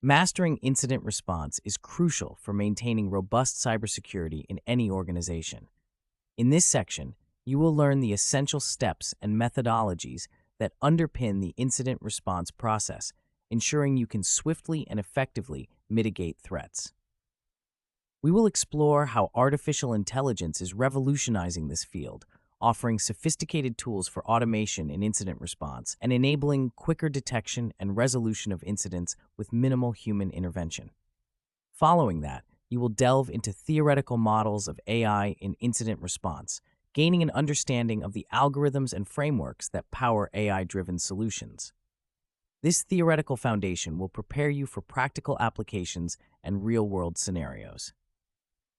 Mastering incident response is crucial for maintaining robust cybersecurity in any organization. In this section, you will learn the essential steps and methodologies that underpin the incident response process, ensuring you can swiftly and effectively mitigate threats. We will explore how artificial intelligence is revolutionizing this field, offering sophisticated tools for automation in incident response and enabling quicker detection and resolution of incidents with minimal human intervention. Following that, you will delve into theoretical models of AI in incident response, gaining an understanding of the algorithms and frameworks that power AI-driven solutions. This theoretical foundation will prepare you for practical applications and real-world scenarios.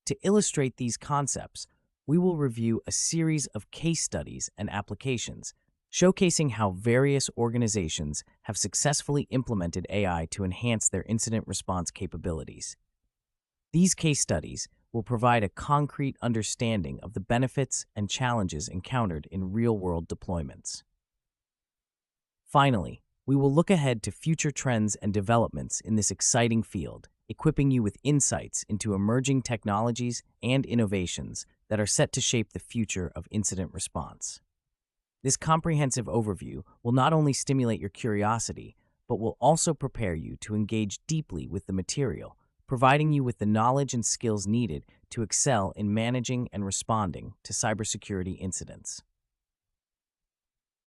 To illustrate these concepts, we will review a series of case studies and applications, showcasing how various organizations have successfully implemented AI to enhance their incident response capabilities. These case studies will provide a concrete understanding of the benefits and challenges encountered in real-world deployments. Finally, we will look ahead to future trends and developments in this exciting field, equipping you with insights into emerging technologies and innovations that are set to shape the future of incident response. This comprehensive overview will not only stimulate your curiosity, but will also prepare you to engage deeply with the material, providing you with the knowledge and skills needed to excel in managing and responding to cybersecurity incidents.